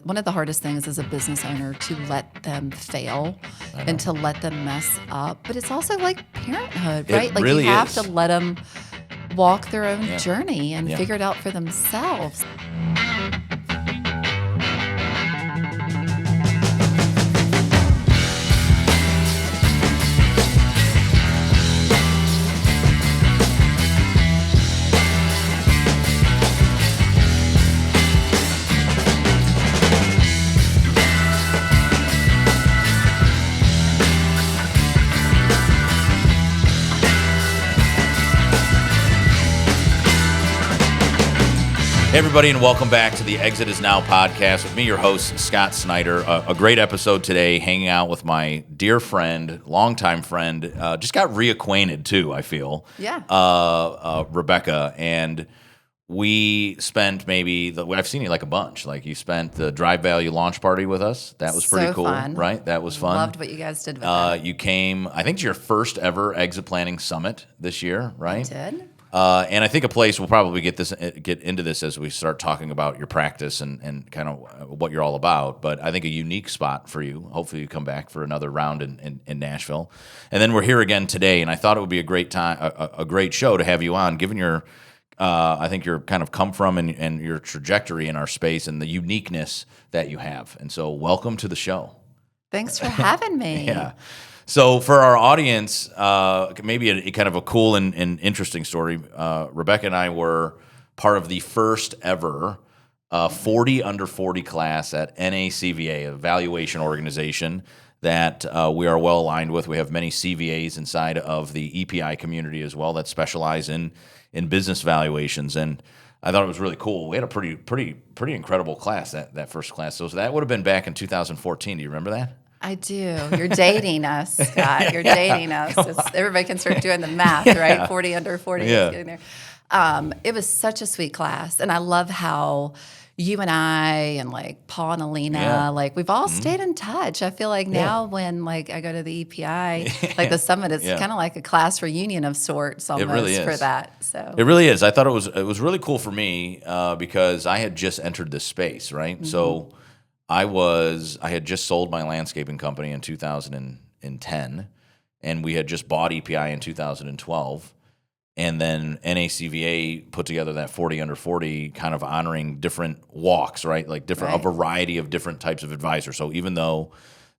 one of the hardest things as a business owner to let them fail and to let them mess up. But it's also like parenthood, right? It Like really you have is. to let them walk their own journey and figure it out for themselves. Hey everybody, and welcome back to the Exit Is Now podcast with me, your host, Scott Snider. A great episode today, hanging out with my dear friend, longtime friend, just got reacquainted too, I feel. Yeah. Rebecca, and we spent I've seen you like a bunch. Like you spent the Drive Value launch party with us. That was pretty cool, fun. right? That was fun. Loved what you guys did with that. You came, I think, to your first ever exit planning summit this year, right? I did. And I think a place we'll probably get into this as we start talking about your practice and kind of what you're all about. But I think a unique spot for you. Hopefully you come back for another round in Nashville. And then we're here again today, and I thought it would be a great time, a great show to have you on, given your, I think your kind of come from and your trajectory in our space and the uniqueness that you have. And so welcome to the show. Thanks for having me. Yeah. So for our audience, maybe a kind of a cool and interesting story. Rebecca and I were part of the first ever 40 under 40 class at NACVA, a valuation organization that we are well aligned with. We have many CVAs inside of the EPI community as well that specialize in business valuations. And I thought it was really cool. We had a pretty incredible class, that first class. So that would have been back in 2014. Do you remember that? I do. You're dating us, Scott. You're dating us. Everybody can start doing the math, right? 40 under 40 is getting there. It was such a sweet class. And I love how you and I and like Paul and Alina, like we've all stayed in touch. I feel like now when like I go to the EPI, like the summit, it's kind of like a class reunion of sorts almost really is. for that. So it really is. I thought it was really cool for me because I had just entered this space, right? Mm-hmm. So I had just sold my landscaping company in 2010, and we had just bought EPI in 2012. And then NACVA put together that 40 under 40 kind of honoring different walks, right? Like a variety of different types of advisors. So even though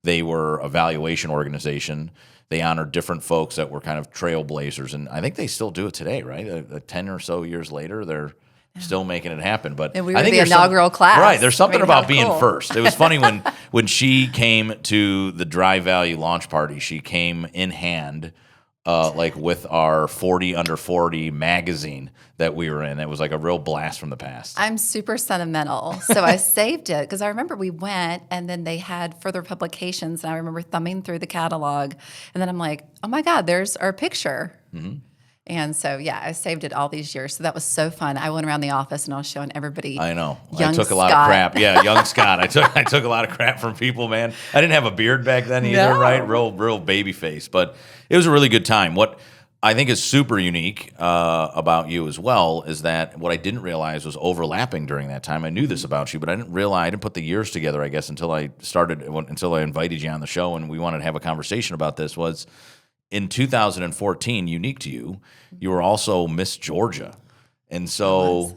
they were a valuation organization, they honored different folks that were kind of trailblazers. And I think they still do it today, right? 10 or so years later, they're still making it happen. But and we were I think the inaugural class. Right. There's something about being cool. first. It was funny when she came to the Drive Value launch party, she came in hand like with our 40 under 40 magazine that we were in. It was like a real blast from the past. I'm super sentimental. So I saved it because I remember we went and then they had further publications. And I remember thumbing through the catalog. And then I'm like, oh my God, there's our picture. Mm-hmm. And so, I saved it all these years. So that was so fun. I went around the office and I was showing everybody. I know. Young I took a Scott. lot of crap. Yeah, young Scott. I took a lot of crap from people, man. I didn't have a beard back then either, right? Real baby face. But it was a really good time. What I think is super unique about you as well is that what I didn't realize was overlapping during that time. I knew this about you, but I didn't put the years together, I guess, until I invited you on the show and we wanted to have a conversation about this was in 2014, unique to you, you were also Miss Georgia. And so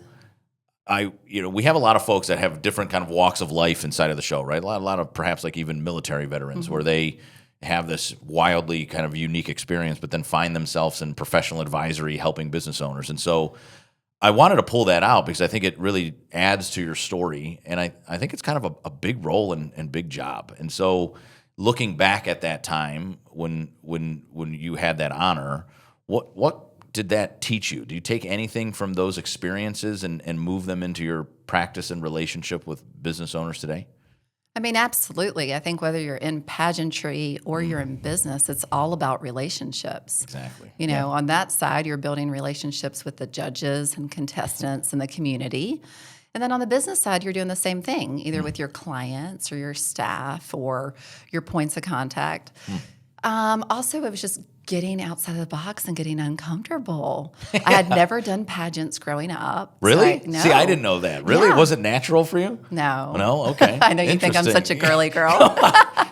we have a lot of folks that have different kind of walks of life inside of the show, right? A lot of perhaps like even military veterans where they have this wildly kind of unique experience, but then find themselves in professional advisory helping business owners. And so I wanted to pull that out because I think it really adds to your story. And I think it's kind of a big role and big job. And so looking back at that time when you had that honor, what did that teach you? Do you take anything from those experiences and move them into your practice and relationship with business owners today? I mean, absolutely. I think whether you're in pageantry or you're in business, it's all about relationships. Exactly. On that side, you're building relationships with the judges and contestants and the community. And then on the business side, you're doing the same thing, either with your clients or your staff or your points of contact. Also, it was just getting outside of the box and getting uncomfortable. I had never done pageants growing up. Really? No. See, I didn't know that. Really? Yeah. Was it natural for you? No. No? Okay. I know you think I'm such a girly girl.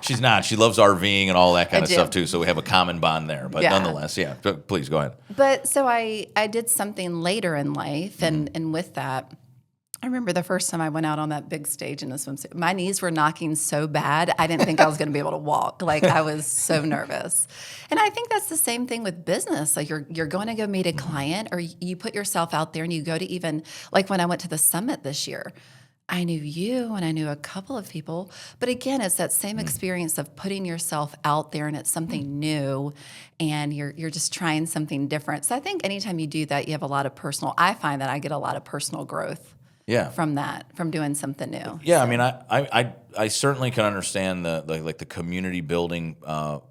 She's not. She loves RVing and all that kind of do. stuff too. So we have a common bond there. But nonetheless, yeah. Please go ahead. But so I did something later in life, and with that, I remember the first time I went out on that big stage in a swimsuit. My knees were knocking so bad, I didn't think I was going to be able to walk. Like, I was so nervous. And I think that's the same thing with business. Like, you're going to go meet a client, or you put yourself out there, and you go to even, like when I went to the summit this year, I knew you and I knew a couple of people. But again, it's that same experience of putting yourself out there, and it's something new, and you're just trying something different. So I think anytime you do that, you have a lot of I find that I get a lot of personal growth. From that, from doing something new. Yeah, so. I mean, I certainly can understand the community building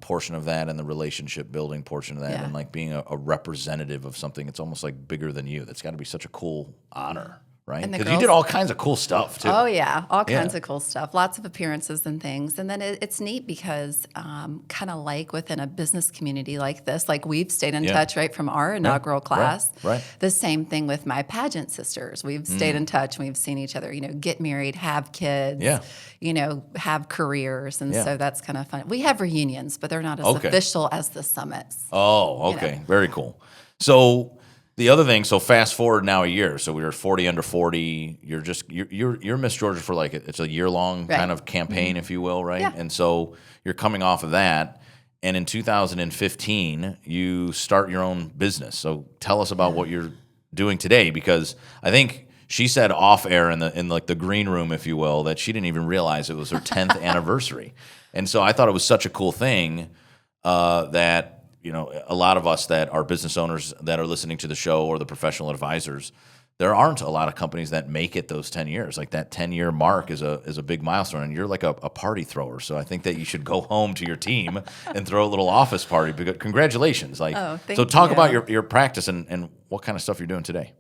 portion of that, and the relationship building portion of that, and like being a representative of something. It's almost like bigger than you. That's got to be such a cool honor. Right? Because you did all kinds of cool stuff, too. Oh, yeah. All kinds of cool stuff. Lots of appearances and things. And then it's neat because kind of like within a business community like this, like we've stayed in touch, right, from our inaugural class. Right. The same thing with my pageant sisters. We've stayed in touch, and we've seen each other, get married, have kids, have careers. And so that's kind of fun. We have reunions, but they're not as official as the summits. Oh, okay. Very cool. So... the other thing, so fast forward now a year. So we were 40 under 40. You're Miss Georgia for like it's a year-long kind of campaign, if you will, right? Yeah. And so you're coming off of that. And in 2015, you start your own business. So tell us about what you're doing today, because I think she said off air in like the green room, if you will, that she didn't even realize it was her 10th anniversary. And so I thought it was such a cool thing that a lot of us that are business owners that are listening to the show, or the professional advisors, there aren't a lot of companies that make it those 10 years. Like that 10-year mark is a big milestone, and you're like a party thrower. So I think that you should go home to your team and throw a little office party. Because congratulations! Thank so talk you. about your practice and what kind of stuff you're doing today.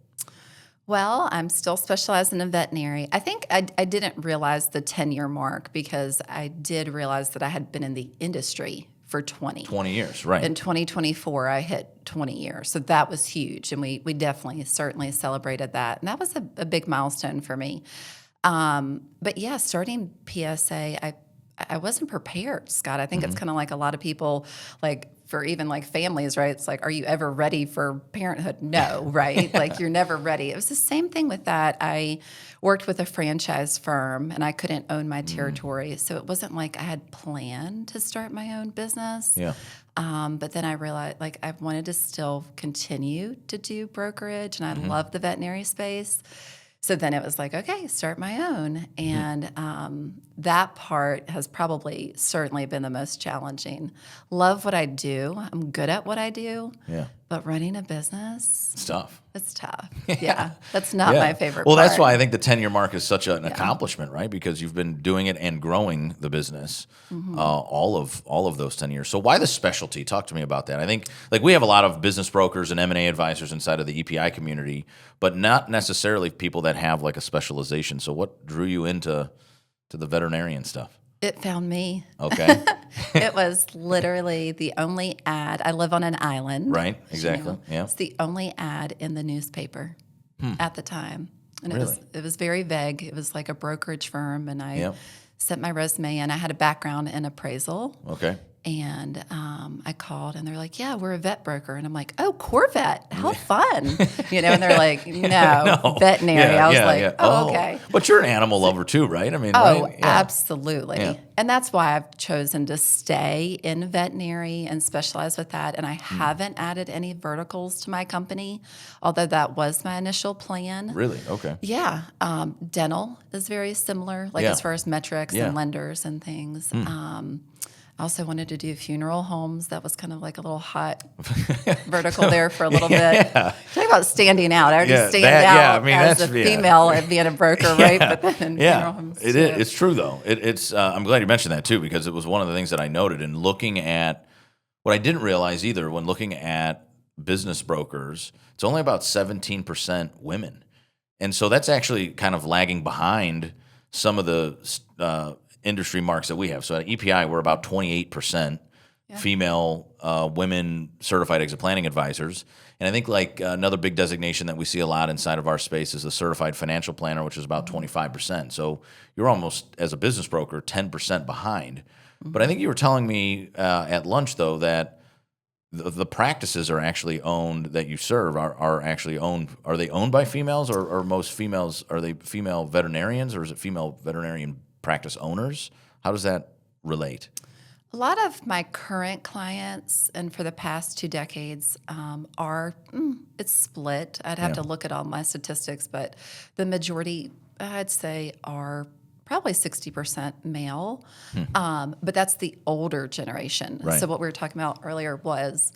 Well, I'm still specializing in veterinary. I think I didn't realize the 10-year mark, because I did realize that I had been in the industry for 20 years, right. In 2024, I hit 20 years. So that was huge. And we definitely, certainly celebrated that. And that was a big milestone for me. But yeah, starting PSA, I wasn't prepared, Scott. I think it's kind of like a lot of people, like for even like families, right? It's like, are you ever ready for parenthood? No, right? Like you're never ready. It was the same thing with that. I worked with a franchise firm, and I couldn't own my territory. So it wasn't like I had planned to start my own business. Yeah. But then I realized like I wanted to still continue to do brokerage, and I love the veterinary space. So then it was like, okay, start my own. And that part has probably certainly been the most challenging. Love what I do. I'm good at what I do. Yeah. But running a business, It's tough. it's tough. Yeah. That's not my favorite Well, part. that's why I think the 10-year mark is such an accomplishment, right? Because you've been doing it and growing the business all of those 10 years. So why the specialty? Talk to me about that. I think like we have a lot of business brokers and M&A advisors inside of the EPI community, but not necessarily people that have like a specialization. So what drew you into the veterinarian stuff? It found me. Okay. It was literally the only ad. I live on an island. Right, exactly. Yeah. It's the only ad in the newspaper at the time. And Really? it was very vague. It was like a brokerage firm, and I sent my resume in. I had a background in appraisal. Okay. And I called, and they're like, yeah, we're a vet broker. And I'm like, oh, Corvette, how fun. And they're like, no, veterinary. I was like, oh, okay. But you're an animal lover too, right? I mean, right? Yeah. Absolutely. Yeah. And that's why I've chosen to stay in veterinary and specialize with that. And I haven't added any verticals to my company, although that was my initial plan. Really? Okay. Yeah. Dental is very similar, like as far as metrics and lenders and things. I also wanted to do funeral homes. That was kind of like a little hot vertical there for a little bit. Talk about standing out. I already stand out as a female at being a broker, right? But then funeral homes it is. It's true, though. It's. I'm glad you mentioned that, too, because it was one of the things that I noted in looking at what I didn't realize either when looking at business brokers. It's only about 17% women. And so that's actually kind of lagging behind some of the industry marks that we have. So at EPI, we're about 28% female women certified exit planning advisors. And I think like another big designation that we see a lot inside of our space is the certified financial planner, which is about 25%. So you're almost, as a business broker, 10% behind. But I think you were telling me at lunch, though, that the practices are actually owned, that you serve are actually owned. Are they owned by females, or most females, are they female veterinarians, or is it female veterinarian practice owners? How does that relate? A lot of my current clients, and for the past 2 decades, it's split. I'd have to look at all my statistics, but the majority, I'd say, are probably 60% male. But that's the older generation. Right. So what we were talking about earlier was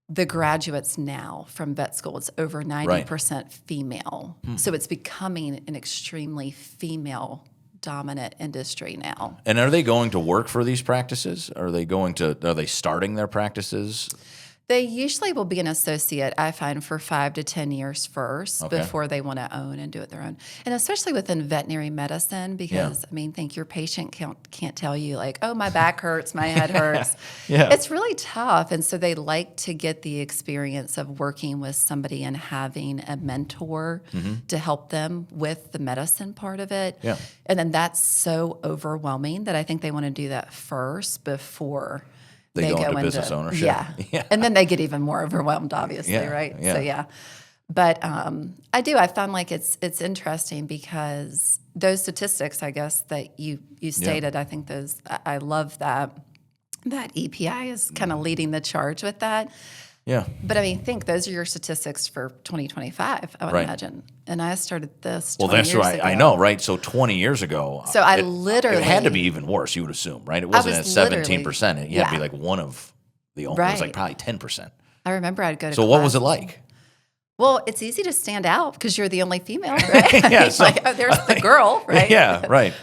the graduates now from vet school. It's over 90% female. So it's becoming an extremely female dominant industry now. And are they going to work for these practices? Are they starting their practices? They usually will be an associate, I find, for 5 to 10 years first before they want to own and do it their own. And especially within veterinary medicine, because, I mean, think your patient can't tell you, like, oh, my back hurts, my head hurts. It's really tough. And so they like to get the experience of working with somebody and having a mentor to help them with the medicine part of it. And then that's so overwhelming that I think they want to do that first before they go into business ownership. And then they get even more overwhelmed, obviously, right? So, But I found like it's interesting because those statistics, I guess, that you stated, I think I love that EPI is kind of leading the charge with that. But I mean, those are your statistics for 2025, I would imagine. And I started this 20 years ago. I know, right? So 20 years ago. So it had to be even worse, you would assume, right? It wasn't at 17%. You had to be like one of the only. It was like probably 10%. I remember I'd go to So what was it like? Well, it's easy to stand out because you're the only female, right? There's the girl, right?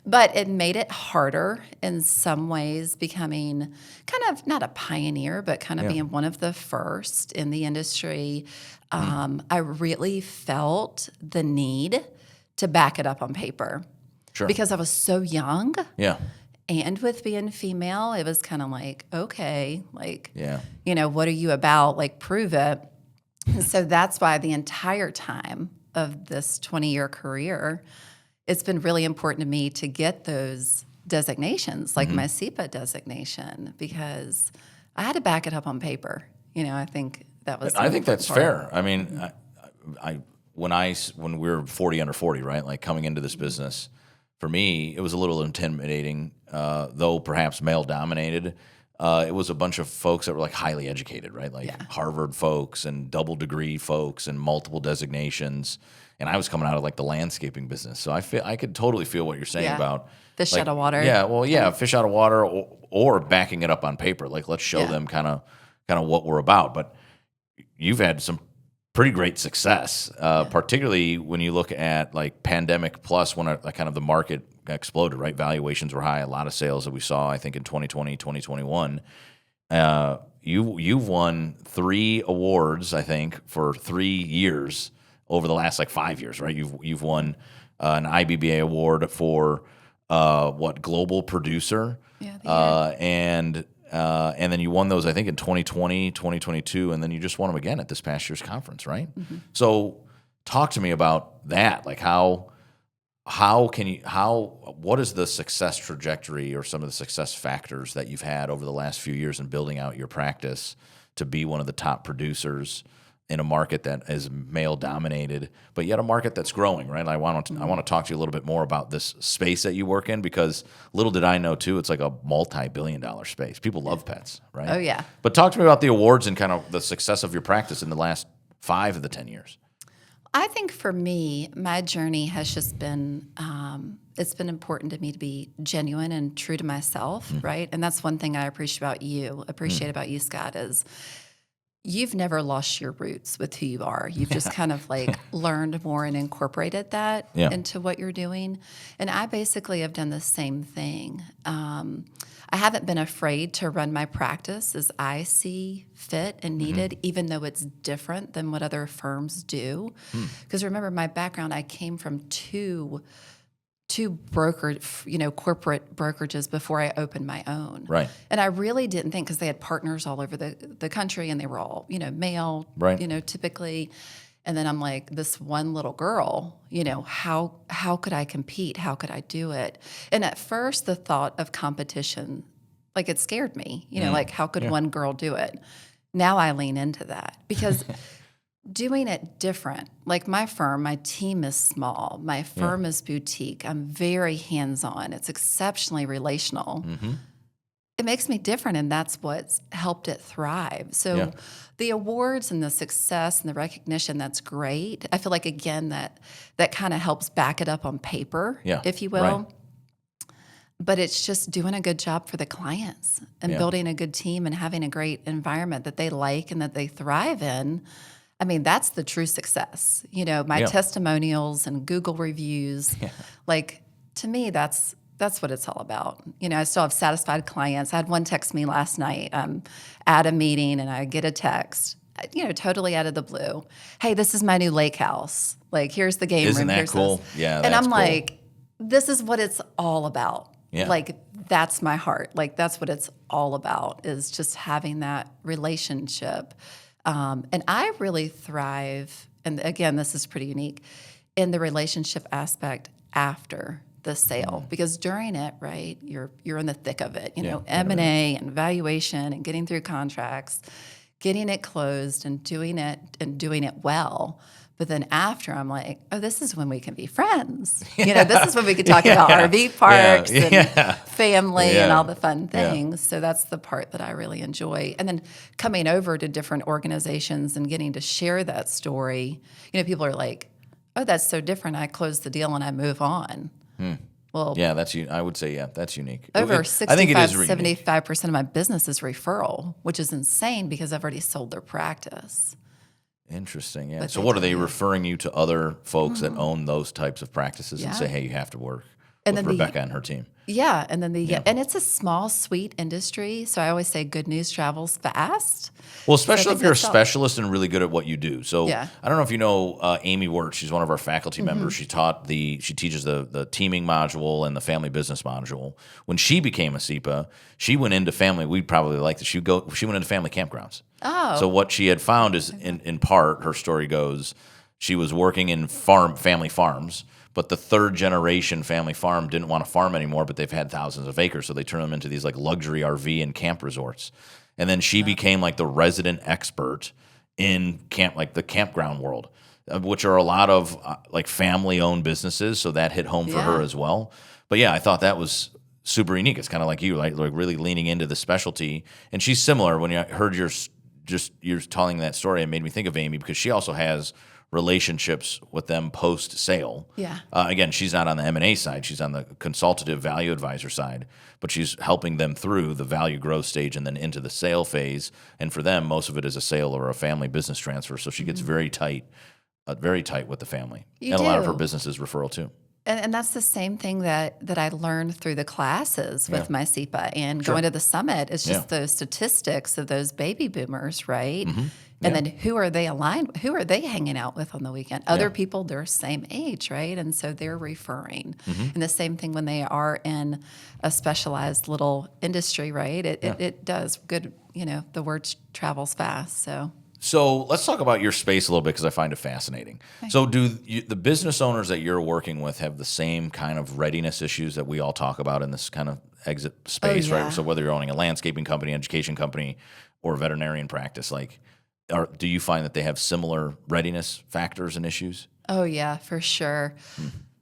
But it made it harder in some ways, becoming kind of not a pioneer, but kind of being one of the first in the industry. I really felt the need to back it up on paper because I was so young. And with being female, it was kind of like, okay, like, what are you about? Like, prove it. So that's why the entire time of this 20-year career, it's been really important to me to get those designations, like my SEPA designation, because I had to back it up on paper. I think that was. I think that's fair. I mean, when we were 40 under 40, right? Like coming into this business, for me, it was a little intimidating, though perhaps male dominated. It was a bunch of folks that were like highly educated, right? Like Harvard folks and double degree folks and multiple designations. And I was coming out of like the landscaping business. So I could totally feel what you're saying about fish like, out of water. Fish out of water or backing it up on paper. Like, let's show them kind of what we're about. But you've had some pretty great success, particularly when you look at like pandemic plus when kind of the market exploded, right? Valuations were high, a lot of sales that we saw, I think in 2020, 2021. You've won 3 awards, I think, for 3 years over the last like 5 years, right? You've won an IBBA award for global producer, and then you won those, I think, in 2020, 2022, and then you just won them again at this past year's conference, right? So talk to me about that. Like what is the success trajectory or some of the success factors that you've had over the last few years in building out your practice to be one of the top producers in a market that is male dominated, but yet a market that's growing, right? I want to talk to you a little bit more about this space that you work in, because little did I know too, it's like a multi-billion-dollar space. People love pets, right? Oh yeah. But talk to me about the awards and kind of the success of your practice in the last 5 of the 10 years. I think for me, my journey has just been, it's been important to me to be genuine and true to myself, right? And that's one thing I appreciate about you, Scott, is you've never lost your roots with who you are. You've just kind of like learned more and incorporated that into what you're doing. And I basically have done the same thing. I haven't been afraid to run my practice as I see fit and needed, even though it's different than what other firms do. Because remember, my background, I came from 2 2 corporate brokerages before I opened my own. Right. And I really didn't think, because they had partners all over the country, and they were all, male, Right. typically. And then I'm like, this one little girl, how could I compete? How could I do it? And at first, the thought of competition, like, it scared me, like, how could one girl do it? Now I lean into that, because doing it different, like my firm, my team is small, my firm is boutique, I'm very hands-on, it's exceptionally relational. It makes me different, and that's what's helped it thrive. So the awards and the success and the recognition, that's great. I feel like, again, that kind of helps back it up on paper, if you will. Right. But it's just doing a good job for the clients and building a good team and having a great environment that they like and that they thrive in. I mean, that's the true success. My testimonials and Google reviews, like, to me, that's what it's all about. I still have satisfied clients. I had one text me last night. I'm at a meeting, and I get a text, totally out of the blue. Hey, this is my new lake house. Like, here's the game room. Isn't that Here's cool? this. Yeah, and I'm cool. like, this is what it's all about. Yeah. Like, that's my heart. Like, that's what it's all about, is just having that relationship. And I really thrive, and again, this is pretty unique, in the relationship aspect after the sale, because during it, right, you're in the thick of it, M&A and valuation and getting through contracts, getting it closed and doing it well. But then after, I'm like, oh, this is when we can be friends. This is when we can talk about RV parks and family and all the fun things. So that's the part that I really enjoy. And then coming over to different organizations and getting to share that story, people are like, oh, that's so different. I close the deal and I move on. Well, I would say, that's unique. Over I think it is really 75% of my business is referral, which is insane, because I've already sold their practice. Interesting, yeah. But So what are they referring you to other folks that own those types of practices and say, hey, you have to work with Rebecca and her team? Yeah, and then and it's a small, sweet industry, so I always say good news travels fast. Well, especially if you're a specialist and really good at what you do. So Yeah. I don't know if you know Amy Wirtz. She's one of our faculty members. She teaches the teaming module and the family business module. When she became a SEPA, she went into family. We'd probably like that. She went into family campgrounds. Oh. So what she had found is, in part, her story goes, she was working in family farms, but the third generation family farm didn't want to farm anymore, but they've had thousands of acres, so they turn them into these like luxury RV and camp resorts. And then she became like the resident expert in the campground world, which are a lot of like family-owned businesses, so that hit home for her as well. But yeah, I thought that was super unique. It's kind of like you, like really leaning into the specialty. And she's similar. When I heard you're telling that story, it made me think of Amy, because she also has relationships with them post-sale. Yeah. Again, she's not on the M&A side. She's on the consultative value advisor side, but she's helping them through the value growth stage and then into the sale phase. And for them, most of it is a sale or a family business transfer. So she gets very tight with the family. A lot of her business is referral too. And that's the same thing that I learned through the classes with my SEPA and going to the summit. It's just those statistics of those baby boomers, right? And then who are they aligned with? Who are they hanging out with on the weekend? Other people their same age, right? And so they're referring. And the same thing when they are in a specialized little industry, right? It does good, the word travels fast, So let's talk about your space a little bit, because I find it fascinating. Okay. So do the business owners that you're working with have the same kind of readiness issues that we all talk about in this kind of exit space, right? So whether you're owning a landscaping company, education company, or veterinarian practice, do you find that they have similar readiness factors and issues? Oh, yeah, for sure.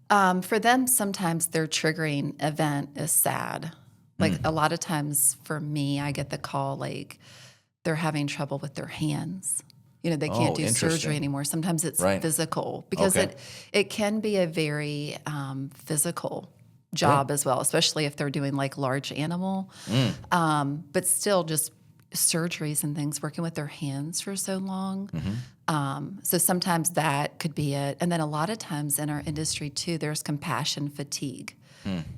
For them, sometimes their triggering event is sad. Like a lot of times for me, I get the call like, they're having trouble with their hands. They can't do surgery anymore. Sometimes it's physical, because it can be a very physical job as well, especially if they're doing like large animal. But still just surgeries and things, working with their hands for so long. So sometimes that could be it. And then a lot of times in our industry too, there's compassion fatigue.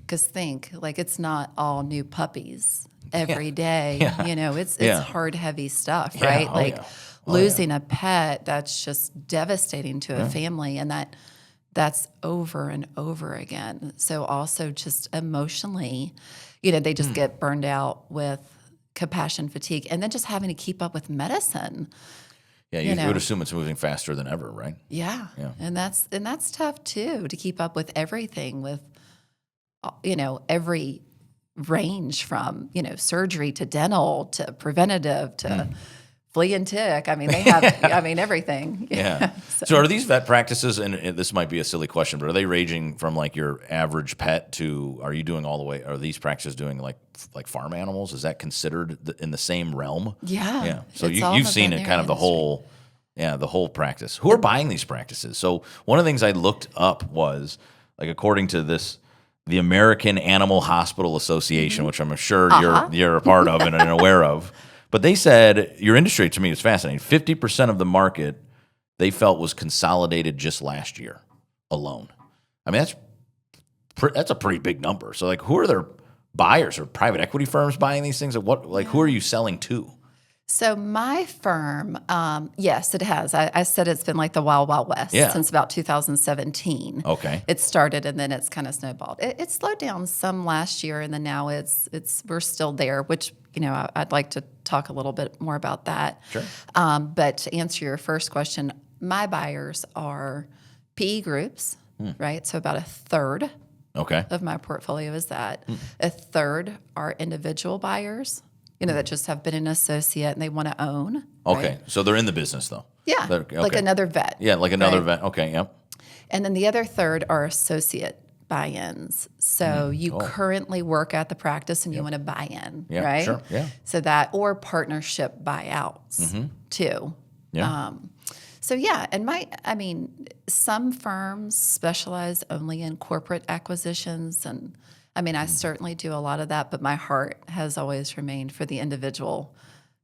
Because it's not all new puppies every day. It's hard, heavy stuff, right? Losing a pet, that's just devastating to a family, and that's over and over again. So also just emotionally, they just get burned out with compassion fatigue, and then just having to keep up with medicine. Yeah, you would assume it's moving faster than ever, right? Yeah. And that's tough too, to keep up with everything, with every range from surgery to dental to preventative to flea and tick. I mean, they have everything. Yeah. So are these vet practices, and this might be a silly question, but are they ranging from like your average pet to, are you doing all the way, are these practices doing like farm animals? Is that considered in the same realm? Yeah. Yeah. So you've seen it kind of the whole practice. Who are buying these practices? So one of the things I looked up was, like, according to the American Animal Hospital Association, which I'm sure you're a part of and aware of. But they said, your industry to me is fascinating. 50% of the market they felt was consolidated just last year alone. I mean, that's a pretty big number. So, like, who are their buyers? Or private equity firms buying these things? Who are you selling to? So my firm, yes, it has. I said it's been like the Wild Wild West since about 2017. Okay. It started and then it's kind of snowballed. It slowed down some last year, and then now we're still there, which, I'd like to talk a little bit more about that. Sure. But to answer your first question, my buyers are PE groups, right? So about a third of my portfolio is that. A third are individual buyers, that just have been an associate and they want to own. Okay. Right? So they're in the business, though. Yeah. Like another vet. Yeah, like another vet. Okay, yep. And then the other third are associate buy-ins. So you currently work at the practice and you want to buy in, right? Sure, yeah. So that, or partnership buyouts too. Yeah. And some firms specialize only in corporate acquisitions, and I certainly do a lot of that, but my heart has always remained for the individual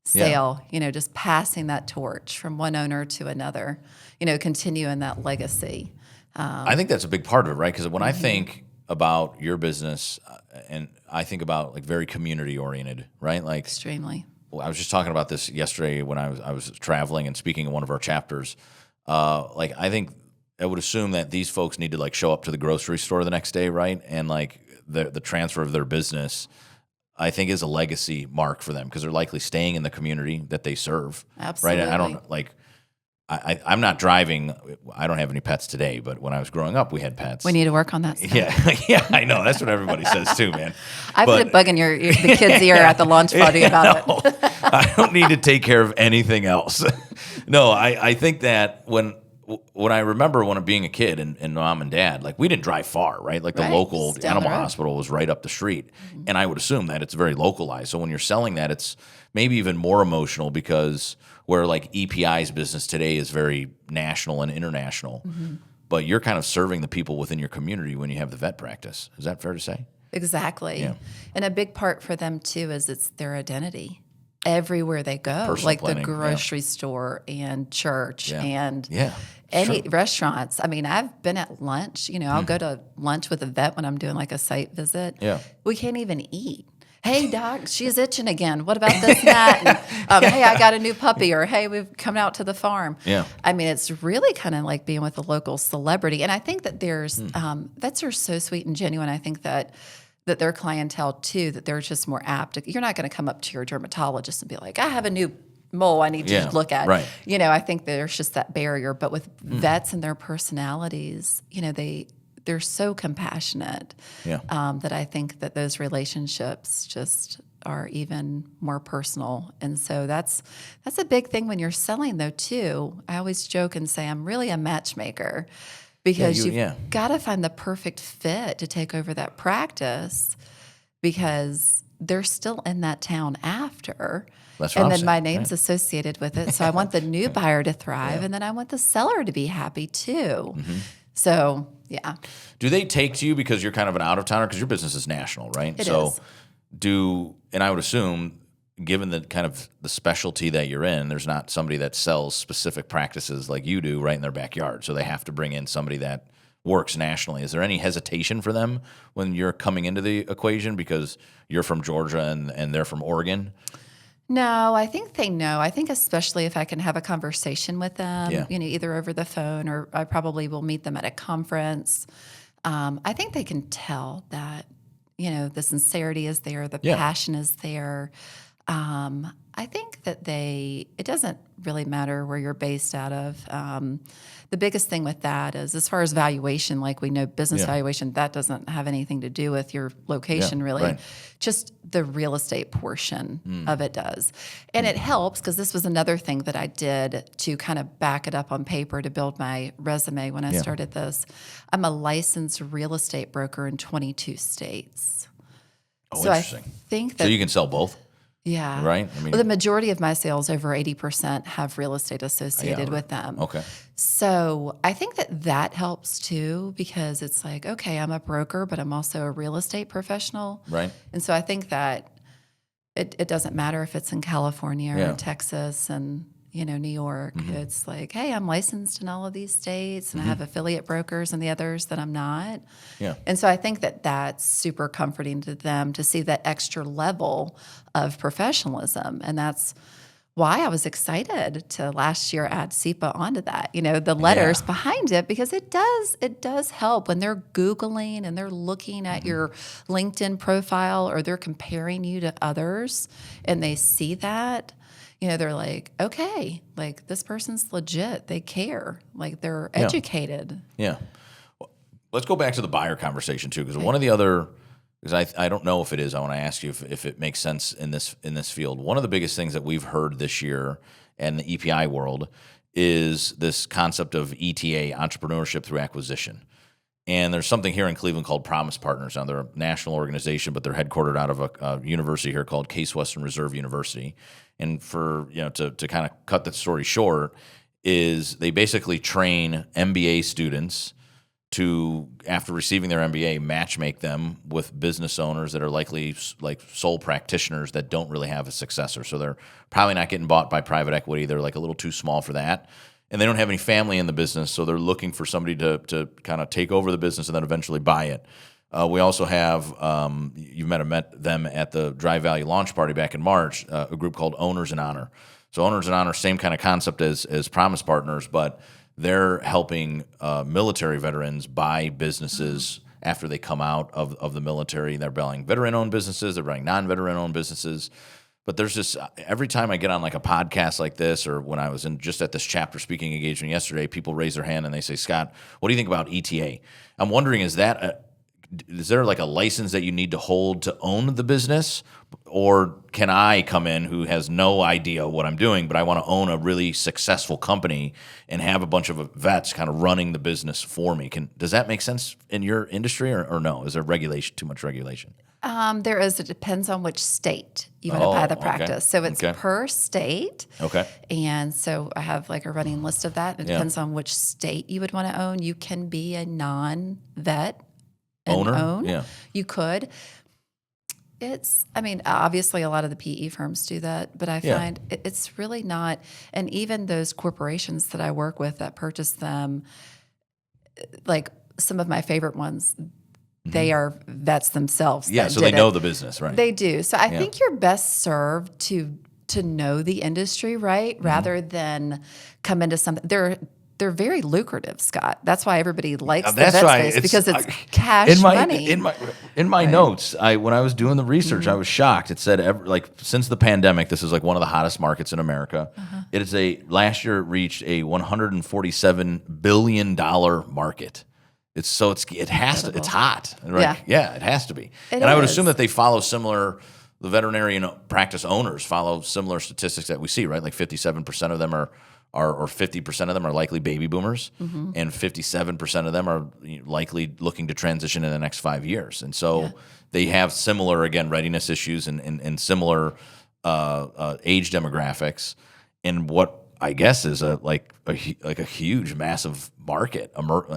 sale, just passing that torch from one owner to another, continuing that legacy. I think that's a big part of it, right? Because when I think about your business, and I think about like very community oriented, right? Like extremely. I was just talking about this yesterday when I was traveling and speaking in one of our chapters. I think I would assume that these folks need to like show up to the grocery store the next day, right? And like the transfer of their business, I think, is a legacy mark for them because they're likely staying in the community that they serve. Absolutely. Right? I don't like. I'm not driving. I don't have any pets today, but when I was growing up, we had pets. We need to work on that stuff. Yeah, I know. That's what everybody says too, man. I've been bugging the kids' ear at the launch party about it. I don't need to take care of anything else. No, I think that when I remember being a kid and mom and dad, like we didn't drive far, right? Like the local animal hospital was right up the street. And I would assume that it's very localized. So when you're selling that, it's maybe even more emotional because where like EPI's business today is very national and international, but you're kind of serving the people within your community when you have the vet practice. Is that fair to say? Exactly. Yeah. And a big part for them too is it's their identity. Everywhere they go, Personal like planning, the grocery store and church and any Sure. restaurants. I've been at lunch. I'll go to lunch with a vet when I'm doing like a site visit. Yeah. We can't even eat. Hey, doc, she's itching again. What about this and that? And, hey, I got a new puppy, or hey, we've come out to the farm. Yeah. It's really kind of like being with a local celebrity. And I think that there's vets are so sweet and genuine. I think that their clientele too, that they're just more apt. You're not going to come up to your dermatologist and be like, I have a new mole I need to look at. Right. I think there's just that barrier. But with vets and their personalities, they're so compassionate that I think that those relationships just are even more personal. And so that's a big thing when you're selling though too. I always joke and say I'm really a matchmaker because you've got to find the perfect fit to take over that practice because they're still in that town after. That's what and I'm then my saying, name's associated with it. So I want the new buyer to thrive and then I want the seller to be happy too. So, yeah. Do they take to you because you're kind of an out-of-towner? Because your business is national, right? It is. And I would assume, given the kind of the specialty that you're in, there's not somebody that sells specific practices like you do right in their backyard. So they have to bring in somebody that works nationally. Is there any hesitation for them when you're coming into the equation because you're from Georgia and they're from Oregon? No, I think they know. I think especially if I can have a conversation with them, Yeah. either over the phone or I probably will meet them at a conference. I think they can tell that, the sincerity is there, the Yeah. passion is there. I think that it doesn't really matter where you're based out of. The biggest thing with that is as far as valuation, like we know business Yeah. valuation, that doesn't have anything to do with your location really. Right. Just the real estate portion of it does. And it helps because this was another thing that I did to kind of back it up on paper to build my resume when I started this. I'm a licensed real estate broker in 22 states. Oh, So I interesting. think that So you can sell both, yeah. right? I mean, Well, the majority of my sales, over 80%, have real estate associated with them. okay. So I think that helps too because it's like, okay, I'm a broker, but I'm also a real estate professional. Right. And so I think that it doesn't matter if it's in California or Yeah. in Texas and, New York. It's like, hey, I'm licensed in all of these states and I have affiliate brokers and the others that I'm not. Yeah. And so I think that that's super comforting to them to see that extra level of professionalism. And that's why I was excited to last year add SEPA onto that, the letters behind it, because it does help when they're Googling and they're looking at your LinkedIn profile or they're comparing you to others and they see that. They're like, okay, like this person's legit. They care. Like they're educated. Yeah. Well, let's go back to the buyer conversation too, because one of the other, because I don't know if it is, I want to ask you if it makes sense in this field. One of the biggest things that we've heard this year in the EPI world is this concept of ETA, entrepreneurship through acquisition. And there's something here in Cleveland called Promise Partners. Now, they're a national organization, but they're headquartered out of a university here called Case Western Reserve University. And for, to kind of cut the story short, is they basically train MBA students to, after receiving their MBA, matchmake them with business owners that are likely like sole practitioners that don't really have a successor. So they're probably not getting bought by private equity. They're like a little too small for that. And they don't have any family in the business, so they're looking for somebody to kind of take over the business and then eventually buy it. We also have, you might have met them at the Drive Value launch party back in March, a group called Owners in Honor. So Owners in Honor, same kind of concept as Promise Partners, but they're helping military veterans buy businesses after they come out of the military. They're buying veteran-owned businesses, they're buying non-veteran-owned businesses. But there's just, every time I get on like a podcast like this, or when I was just at this chapter speaking engagement yesterday, people raise their hand and they say, Scott, what do you think about ETA? I'm wondering, is there like a license that you need to hold to own the business? Or can I come in who has no idea what I'm doing, but I want to own a really successful company and have a bunch of vets kind of running the business for me? Does that make sense in your industry or no? Is there too much regulation? There is. It depends on which state you want to buy the practice. Okay. So it's per state. Okay. And so I have like a running list of that. It depends on which state you would want to own. You can be a non-vet and Owner? own. Yeah. You could. Obviously a lot of the PE firms do that, but I find it's really not. And even those corporations that I work with that purchase them, like some of my favorite ones, they are vets themselves. Yeah, so they know the business, right? They do. So I think you're best served to know the industry, right? Rather than come into something. They're very lucrative, Scott. That's why everybody likes the vet space, because it's cash money. In my notes, when I was doing the research, I was shocked. It said since the pandemic, this is like one of the hottest markets in America. It is last year it reached a $147 billion market. It's hot. Right? Yeah, it has to be. I would assume that they follow similar. The veterinarian practice owners follow similar statistics that we see, right? Like 57% of them or 50% of them are likely baby boomers, and 57% of them are likely looking to transition in the next 5 years. And so they have similar, again, readiness issues and similar age demographics, and what I guess is a huge, massive market,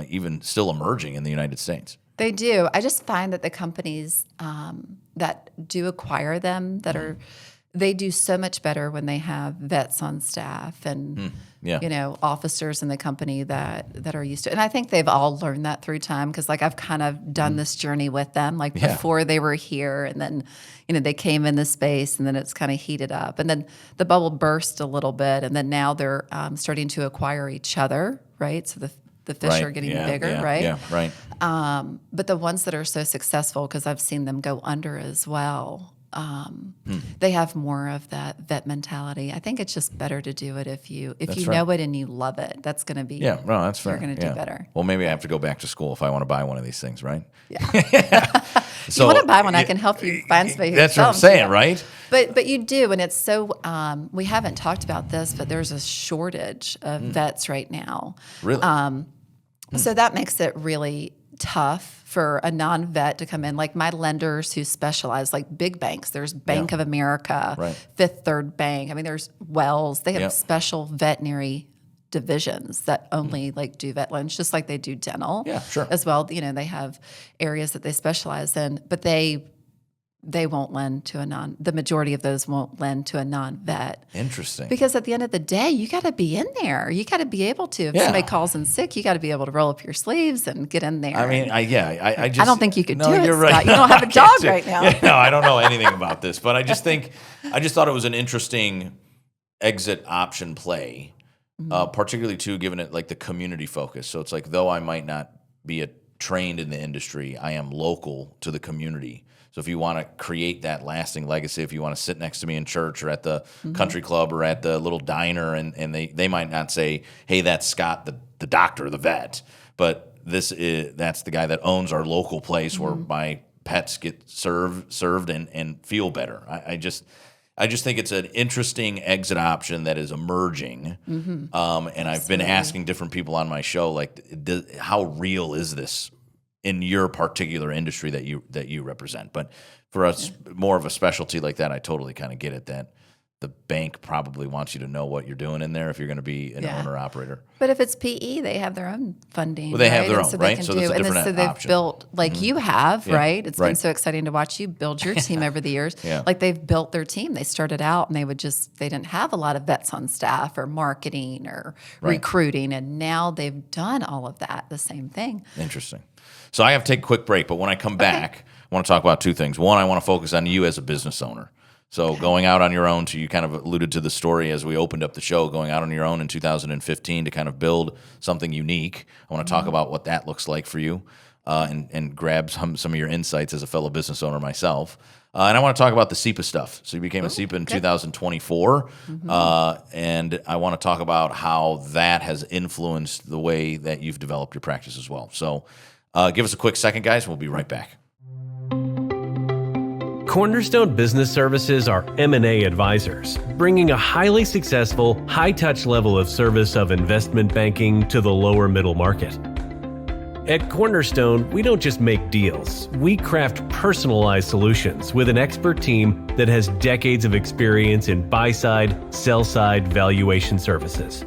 even still emerging in the United States. They do. I just find that the companies that do acquire them that are they do so much better when they have vets on staff and officers in the company that are used to it. And I think they've all learned that through time, because like I've kind of done this journey with them, like before they were here, and then they came in the space, and then it's kind of heated up, and then the bubble burst a little bit, and then now they're starting to acquire each other, right? So the fish are getting bigger, right? Yeah, right. But the ones that are so successful, because I've seen them go under as well, they have more of that vet mentality. I think it's just better to do it if you know it and you love it. That's going to be that's fair. You're going to do better. Well, maybe I have to go back to school if I want to buy one of these things, right? Yeah. So, you want to buy one, I can help you find space. That's what I'm saying, right? But you do, and it's so. We haven't talked about this, but there's a shortage of vets right now. Really? So that makes it really tough for a non-vet to come in. Like my lenders who specialize, like big banks, there's Bank of America, Fifth Third Bank. I mean, there's Wells. They have special veterinary divisions that only like do vet loans, just like they do dental as well. They have areas that they specialize in, but they won't lend to the majority of those won't lend to a non-vet. Interesting. Because at the end of the day, you got to be in there. You got to be able to. If somebody calls in sick, you got to be able to roll up your sleaves and get in there. I mean, I just. I don't think you could do it, you're right. Scott. You don't have a dog right now. No, I don't know anything about this, but I just thought it was an interesting exit option play, particularly too, given it like the community focus. So it's like, though I might not be trained in the industry, I am local to the community. So if you want to create that lasting legacy, if you want to sit next to me in church or at the country club or at the little diner, and they might not say, hey, that's Scott, the doctor, the vet, but that's the guy that owns our local place where my pets get served and feel better. I just think it's an interesting exit option that is emerging. And I've been asking different people on my show, like, how real is this in your particular industry that you represent? But for us, more of a specialty like that, I totally kind of get it, that the bank probably wants you to know what you're doing in there if you're going to be an owner-operator. But if it's PE, they have their own funding. Well, they have their own, so right? So that's a different so they've option. built, like you have, right? It's been Right. so exciting to watch you build your team over the years. Yeah. Like they've built their team. They started out and they didn't have a lot of vets on staff or marketing or recruiting, and now they've done all of that, the same thing. Interesting. So I have to take a quick break, but when I come back, I want to talk about two things. One, I want to focus on you as a business owner. So going out on your own, you kind of alluded to the story as we opened up the show, going out on your own in 2015 to kind of build something unique. I want to talk about what that looks like for you and grab some of your insights as a fellow business owner myself. And I want to talk about the SEPA stuff. So you became a SEPA in 2024, and I want to talk about how that has influenced the way that you've developed your practice as well. So give us a quick second, guys, and we'll be right back. Cornerstone Business Services are M&A advisors, bringing a highly successful, high-touch level of service of investment banking to the lower middle market. At Cornerstone, we don't just make deals. We craft personalized solutions with an expert team that has decades of experience in buy-side, sell-side valuation services.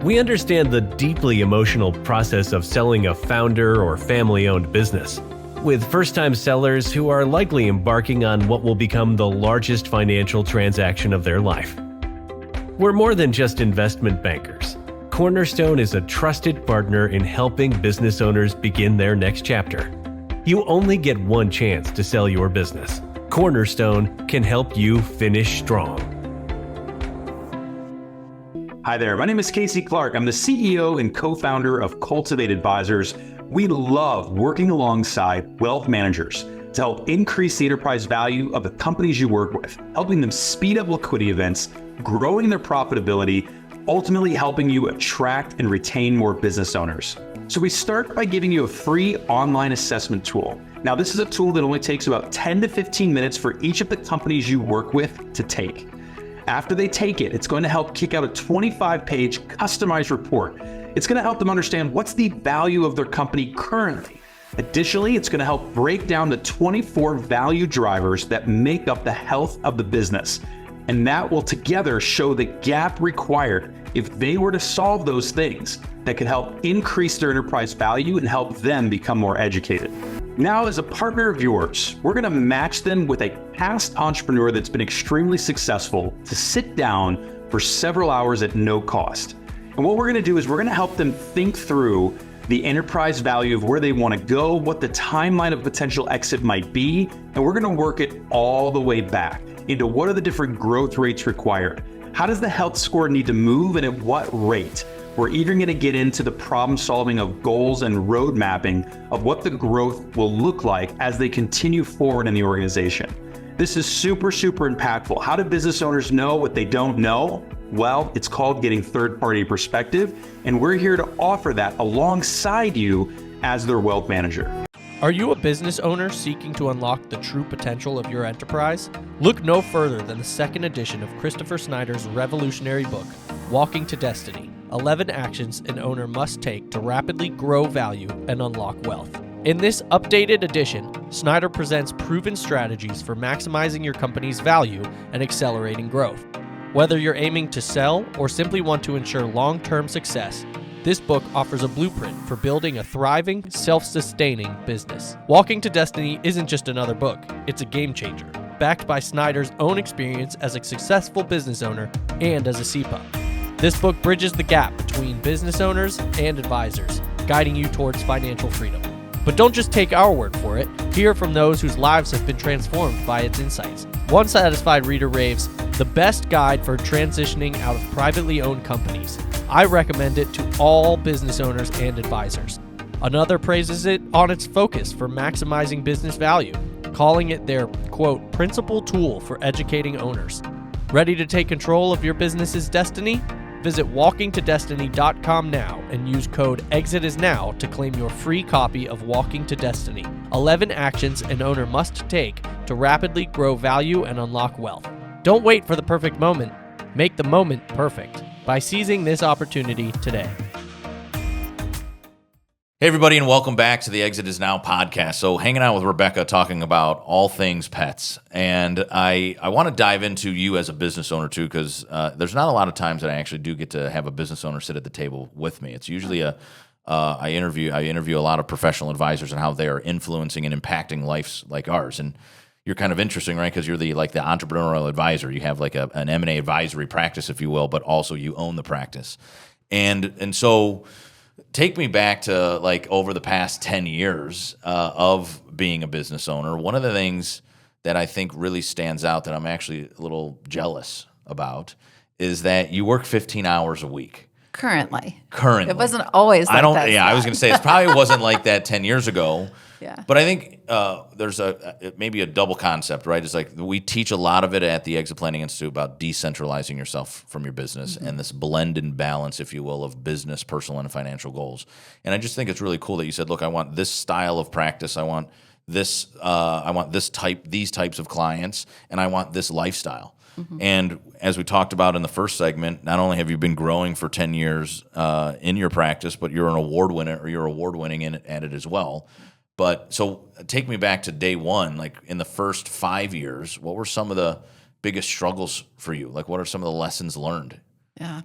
We understand the deeply emotional process of selling a founder or family-owned business, with first-time sellers who are likely embarking on what will become the largest financial transaction of their life. We're more than just investment bankers. Cornerstone is a trusted partner in helping business owners begin their next chapter. You only get one chance to sell your business. Cornerstone can help you finish strong. Hi there, my name is Casey Clark. I'm the CEO and co-founder of Cultivate Advisors. We love working alongside wealth managers to help increase the enterprise value of the companies you work with, helping them speed up liquidity events, growing their profitability, ultimately helping you attract and retain more business owners. So we start by giving you a free online assessment tool. Now, this is a tool that only takes about 10 to 15 minutes for each of the companies you work with to take. After they take it, it's going to help kick out a 25-page customized report. It's going to help them understand what's the value of their company currently. Additionally, it's going to help break down the 24 value drivers that make up the health of the business. And that will together show the gap required if they were to solve those things that could help increase their enterprise value and help them become more educated. Now, as a partner of yours, we're going to match them with a past entrepreneur that's been extremely successful to sit down for several hours at no cost. And what we're going to do is we're going to help them think through the enterprise value of where they want to go, what the timeline of potential exit might be, and we're going to work it all the way back into what are the different growth rates required. How does the health score need to move and at what rate? We're even going to get into the problem solving of goals and road mapping of what the growth will look like as they continue forward in the organization. This is super, super impactful. How do business owners know what they don't know? Well, it's called getting third-party perspective, and we're here to offer that alongside you as their wealth manager. Are you a business owner seeking to unlock the true potential of your enterprise? Look no further than the second edition of Christopher Snider's revolutionary book, Walking to Destiny: 11 Actions an Owner Must Take to Rapidly Grow Value and Unlock Wealth. In this updated edition, Snider presents proven strategies for maximizing your company's value and accelerating growth. Whether you're aiming to sell or simply want to ensure long-term success, this book offers a blueprint for building a thriving, self-sustaining business. Walking to Destiny isn't just another book, it's a game changer, backed by Snider's own experience as a successful business owner and as a CPA. This book bridges the gap between business owners and advisors, guiding you towards financial freedom. But don't just take our word for it. Hear from those whose lives have been transformed by its insights. One satisfied reader raves, "The best guide for transitioning out of privately owned companies. I recommend it to all business owners and advisors." Another praises it on its focus for maximizing business value, calling it their, quote, principal tool for educating owners. Ready to take control of your business's destiny? Visit walkingtodestiny.com now and use code EXITISNOW to claim your free copy of Walking to Destiny: 11 Actions an Owner Must Take to Rapidly Grow Value and Unlock Wealth. Don't wait for the perfect moment. Make the moment perfect by seizing this opportunity today. Hey, everybody, and welcome back to the Exit is Now podcast. So hanging out with Rebecca, talking about all things pets. And I want to dive into you as a business owner, too, because there's not a lot of times that I actually do get to have a business owner sit at the table with me. It's usually I interview a lot of professional advisors and how they are influencing and impacting lives like ours. And you're kind of interesting, right? Because you're the entrepreneurial advisor. You have like an M&A advisory practice, if you will, but also you own the practice. And so take me back to like over the past 10 years of being a business owner. One of the things that I think really stands out that I'm actually a little jealous about is that you work 15 hours a week. Currently. It wasn't always like that. Yeah, I was going to say it probably wasn't like that 10 years ago. Yeah. But I think there's maybe a double concept, right? It's like we teach a lot of it at the Exit Planning Institute about decentralizing yourself from your business and this blend and balance, if you will, of business, personal, and financial goals. And I just think it's really cool that you said, look, I want this style of practice. I want these types of clients, and I want this lifestyle. And as we talked about in the first segment, not only have you been growing for 10 years in your practice, but you're an award winner, or you're award-winning at it as well. But so take me back to day one, like in the first 5 years, what were some of the biggest struggles for you? Like what are some of the lessons learned? Yeah,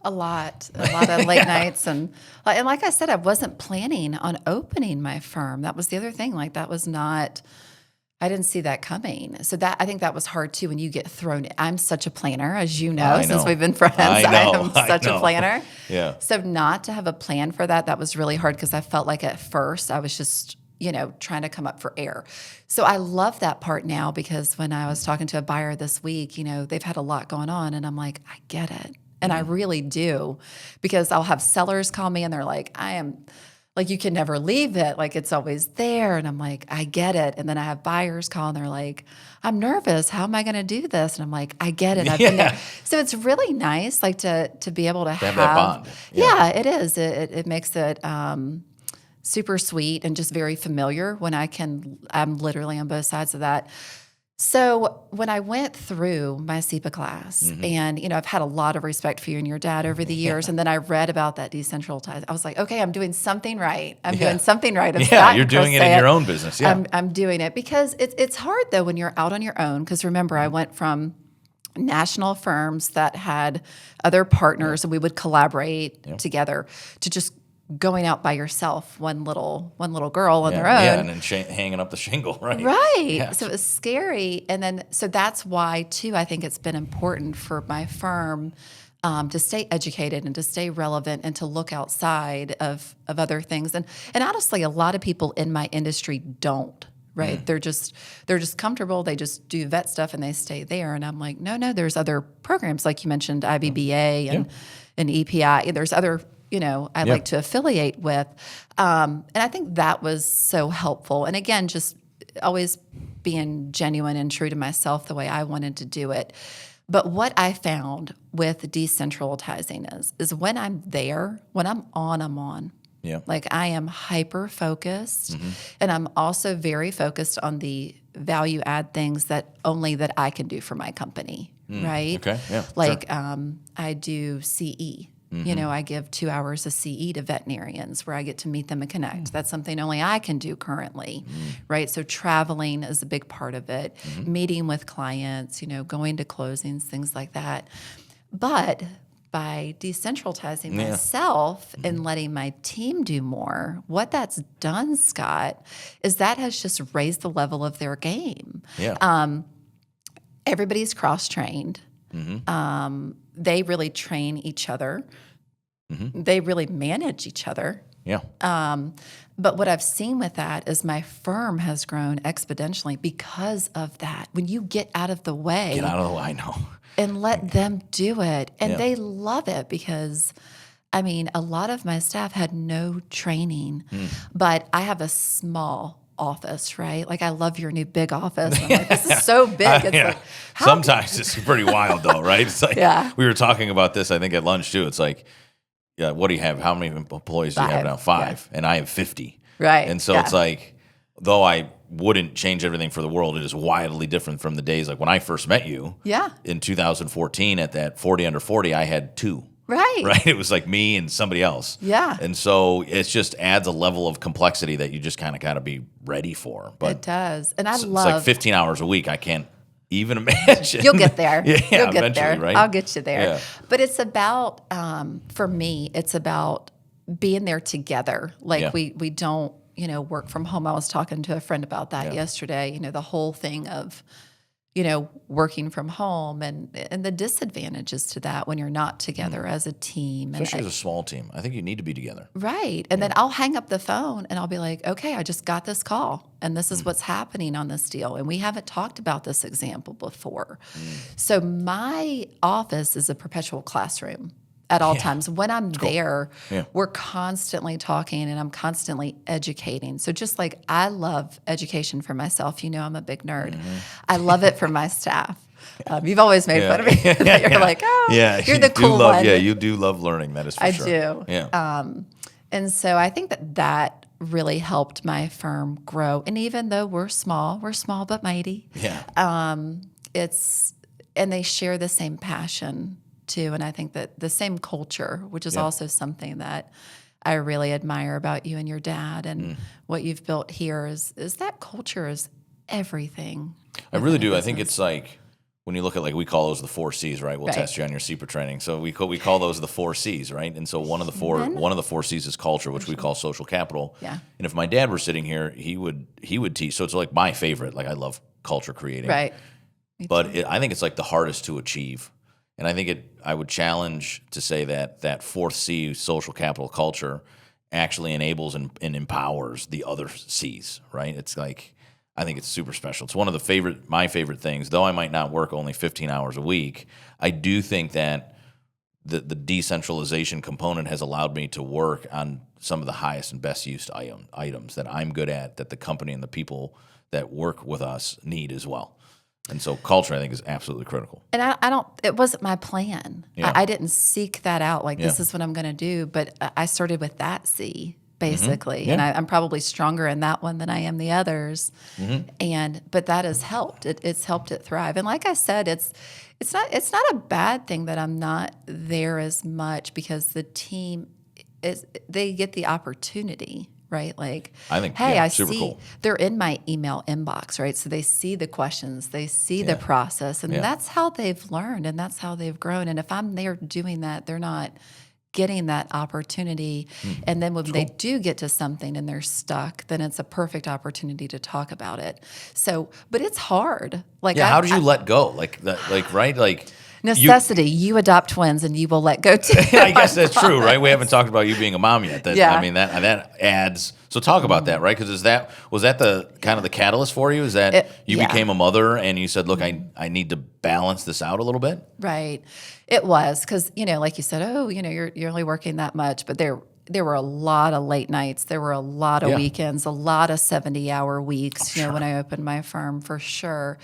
a lot of late nights. And like I said, I wasn't planning on opening my firm. That was the other thing. Like that was not, I didn't see that coming. So I think that was hard too when you get thrown. I'm such a planner, as you know, since we've been friends. I am such a planner. Yeah. So not to have a plan for that was really hard because I felt like at first I was just trying to come up for air. So I love that part now because when I was talking to a buyer this week, they've had a lot going on and I'm like, I get it. And I really do, because I'll have sellers call me and they're like, I am like, you can never leave it. Like it's always there. And I'm like, I get it. And then I have buyers call and they're like, I'm nervous. How am I going to do this? And I'm like, I get it. I've been there. So it's really nice, like to be able to have that bond. Yeah, it is. It makes it, super sweet and just very familiar when I'm literally on both sides of that. So when I went through my CEPA class and, I've had a lot of respect for you and your dad over the years. And then I read about that decentralized. I was like, okay, I'm doing something right. Doing something right. You're doing it in your own business. Yeah. I'm doing it because it's hard though when you're out on your own. Because remember, I went from national firms that had other partners, and we would collaborate together to just going out by yourself, one little girl on their own. Yeah, and then hanging up the shingle, right? Right. Yeah. So it was scary. And then, so that's why, too, I think it's been important for my firm to stay educated and to stay relevant and to look outside of other things. And honestly, a lot of people in my industry don't. Right. They're just comfortable. They just do vet stuff and they stay there. And I'm like, no, there's other programs like you mentioned, IBBA and EPI. There's other, I'd like to affiliate with. And I think that was so helpful. And again, just always being genuine and true to myself the way I wanted to do it. But what I found with decentralizing is when I'm there, when I'm on, I'm on. Yeah. Like I am hyper focused, and I'm also very focused on the value add things that I can do for my company, right? Okay. Yeah. Like I do CE. I give 2 hours of CE to veterinarians where I get to meet them and connect. That's something only I can do currently, right? So traveling is a big part of it. Meeting with clients, going to closings, things like that. But by decentralizing myself and letting my team do more, what that's done, Scott, is that has just raised the level of their game. Yeah. Everybody's cross-trained. They really train each other. They really manage each other. Yeah. But what I've seen with that is my firm has grown exponentially because of that. When you get out of the way. I know. And let them do it. And they love it because, a lot of my staff had no training, but I have a small office, right? Like I love your new big office. I'm like, this is so big. It's like, sometimes it's pretty wild though, right? It's like, we were talking about this, I think at lunch too. It's like, what do you have? How many employees do you have now? 5. And I have 50. Right. And so it's like, though I wouldn't change everything for the world, it is wildly different from the days like when I first met you. Yeah. In 2014 at that 40 under 40, I had 2. Right. It was like me and somebody else. Yeah. And so it just adds a level of complexity that you just kind of got to be ready for. But it does. And it's like 15 hours a week. I can't even imagine. You'll get there. You'll get there. Right? I'll get you there. Yeah. But it's about, for me, it's about being there together. Like we don't, work from home. I was talking to a friend about that yesterday, the whole thing of, working from home and the disadvantages to that when you're not together as a team. Especially as a small team. I think you need to be together. Right. And then I'll hang up the phone and I'll be like, okay, I just got this call and this is what's happening on this deal. And we haven't talked about this example before. So my office is a perpetual classroom at all times. When I'm there, we're constantly talking and I'm constantly educating. So just like I love education for myself, I'm a big nerd. I love it for my staff. You've always made fun of me. You're like, you're the cool one. Yeah, you do love learning. That is for sure. I do. Yeah. And so I think that really helped my firm grow. And even though we're small but mighty. Yeah. And they share the same passion too. And I think that the same culture, which is also something that I really admire about you and your dad and what you've built here is that culture is everything. I really do. I think it's like when you look at we call those the 4 C's, right? We'll test you on your CPR training. So we call those the 4 C's, right? And so one of the four C's is culture, which we call social capital. Yeah. And if my dad were sitting here, he would teach. So it's like my favorite. Like I love culture creating. Right. But I think it's like the hardest to achieve. And I think I would challenge to say that 4th C, social capital culture, actually enables and empowers the other C's, right? It's like, I think it's super special. It's one of my favorite things. Though I might not work only 15 hours a week, I do think that the decentralization component has allowed me to work on some of the highest and best used items that I'm good at, that the company and the people that work with us need as well. And so culture, I think, is absolutely critical. And it wasn't my plan. Yeah. I didn't seek that out. Like, this is what I'm going to do. But I started with that C, basically. And I'm probably stronger in that one than I am the others. But that has helped. It's helped it thrive. And like I said, it's not a bad thing that I'm not there as much because the team they get the opportunity, right? Like, I think, hey, I super see cool. they're in my email inbox, right? So they see the questions, they see the process, and that's how they've learned and that's how they've grown. And if I'm there doing that, they're not getting that opportunity. And then when they do get to something and they're stuck, then it's a perfect opportunity to talk about it. So, but it's hard. Like, how did you let go? Like that, right? Like necessity. You adopt twins and you will let go too. I guess that's true, right? We haven't talked about you being a mom yet. Yeah. I mean, that adds. So talk about that, right? Because was that the kind of the catalyst for you? Is that you became a mother and you said, look, I need to balance this out a little bit? Right. It was because, like you said, you're only working that much, but there were a lot of late nights. There were a lot of weekends, a lot of 70-hour weeks, when I opened my firm, for sure.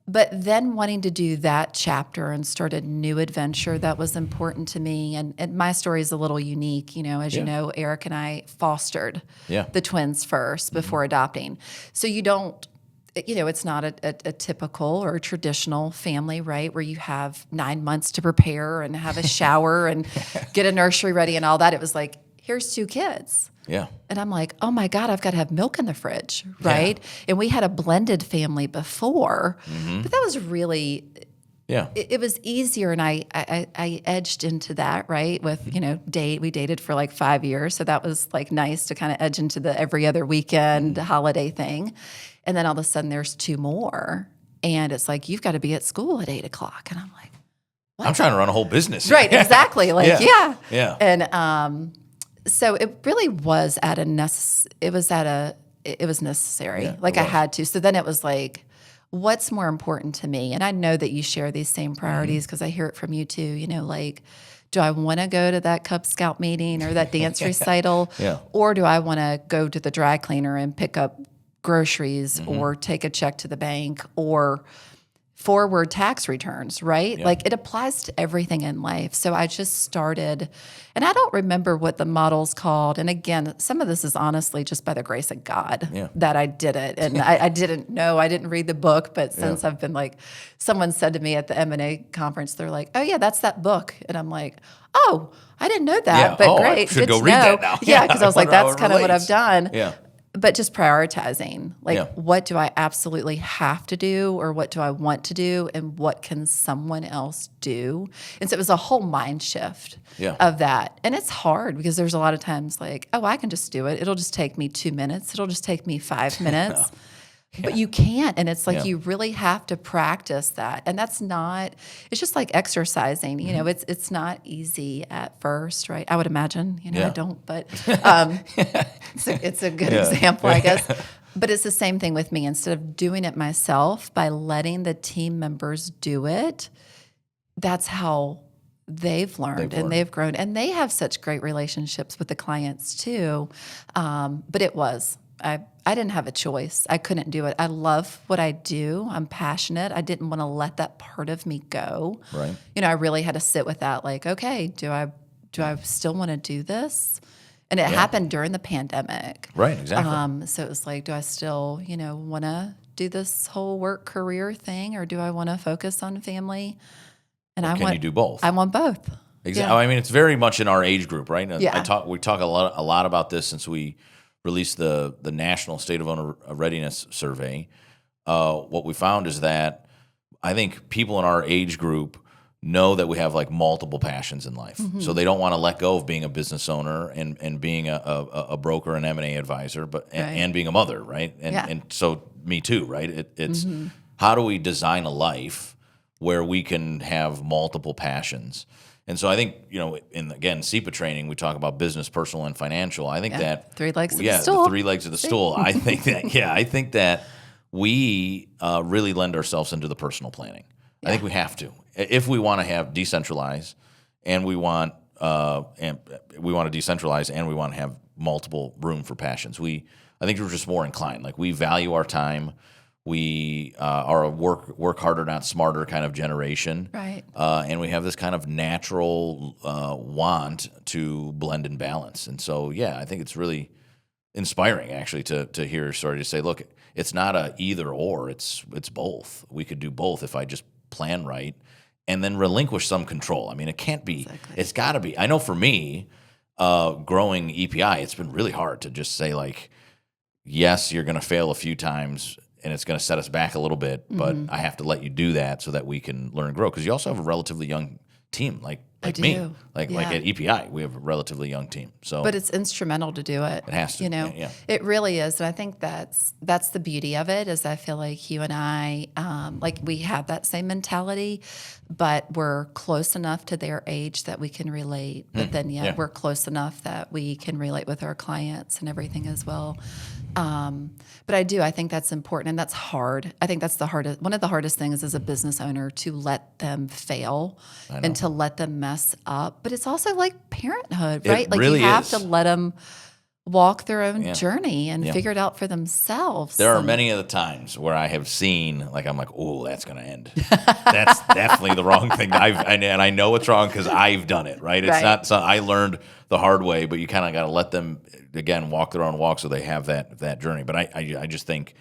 But then wanting to do that chapter and start a new adventure, that was important to me. And my story is a little unique. As you know, Eric and I fostered the twins first before adopting. So you don't, it's not a typical or traditional family, right, where you have 9 months to prepare and have a shower and get a nursery ready and all that. It was like, here's 2 kids. Yeah. And I'm like, oh my God, I've got to have milk in the fridge, right? Yeah. And we had a blended family before, but that was really, it was easier. And I edged into that, right? With, we dated for like 5 years. So that was like nice to kind of edge into the every other weekend holiday thing. And then all of a sudden there's 2 more. And it's like, you've got to be at school at 8:00. And I'm like, what? I'm trying to run a whole business. Right, exactly. Like, yeah. And so it really was it was necessary. Yeah, like I had to. So then it was like, what's more important to me? And I know that you share these same priorities because I hear it from you too. Like, do I want to go to that Cub Scout meeting or that dance recital? Or do I want to go to the dry cleaner and pick up groceries or take a check to the bank or forward tax returns, right? Yeah. Like, it applies to everything in life. So I just started, and I don't remember what the model's called. And again, some of this is honestly just by the grace of God that I did it. And I didn't know, I didn't read the book, but since I've been like, someone said to me at the M&A conference, they're like, oh yeah, that's that book. And I'm like, oh, I didn't know that, but great. I should go read that now. Yeah, because I was like, that's kind of what I've done. Yeah. But just prioritizing, like, what do I absolutely have to do or what do I want to do and what can someone else do? And so it was a whole mind shift of that. And it's hard because there's a lot of times like, oh, I can just do it. It'll just take me 2 minutes. It'll just take me 5 minutes. But you can't. And it's like you really have to practice that. And that's not, it's just like exercising. It's not easy at first, right? I would imagine, I don't, but it's a good example, I guess. But it's the same thing with me. Instead of doing it myself, by letting the team members do it, that's how they've learned and they've grown. And they have such great relationships with the clients too. But it was. I didn't have a choice. I couldn't do it. I love what I do. I'm passionate. I didn't want to let that part of me go. Right. I really had to sit with that. Like, okay, do I still want to do this? And it happened during the pandemic. Right. Exactly. So it was like, do I still, want to do this whole work career thing, or do I want to focus on family? And can you do both? I want both. Exactly. I mean, it's very much in our age group, right? Yeah. We talk a lot about this since we released the National State of Owner Readiness Survey. What we found is that I think people in our age group know that we have like multiple passions in life. So they don't want to let go of being a business owner and being a broker and M&A advisor, and being a mother, right? And so me too, right? It's how do we design a life where we can have multiple passions? And so I think, in, again, SEPA training, we talk about business, personal, and financial. I think that 3 legs of the stool. The 3 legs of the stool. I think that we really lend ourselves into the personal planning. I think we have to. If we want to have decentralized and we want to decentralize and we want to have multiple room for passions, I think we're just more inclined. Like, we value our time. We are a work harder, not smarter kind of generation. Right. And we have this kind of natural want to blend and balance. And so, I think it's really inspiring, actually, to hear your story, to say, look, it's not a either or, it's both. We could do both if I just plan right and then relinquish some control. I mean, it can't be, It's got to be. I know for me, growing EPI, it's been really hard to just say like, yes, you're going to fail a few times and it's going to set us back a little bit, but I have to let you do that so that we can learn and grow. Because you also have a relatively young team, like me, like at EPI, we have a relatively young team. So, but it's instrumental to do it. It has to, It really is, and I think that's the beauty of it. Is I feel like you and I, like we have that same mentality, but we're close enough to their age that we can relate. But then, we're close enough that we can relate with our clients and everything as well. But I think that's important, and that's hard. I think that's one of the hardest things as a business owner, to let them fail and to let them mess up. But it's also like parenthood, right? Like really you have is. to let them walk their own journey and figure it out for themselves. There are many of the times where I have seen, like, I'm like, oh, that's going to end. That's definitely the wrong thing. And I know it's wrong because I've done it, right? It's not so I learned the hard way, but you kind of got to let them, again, walk their own walk so they have that journey. But I just think,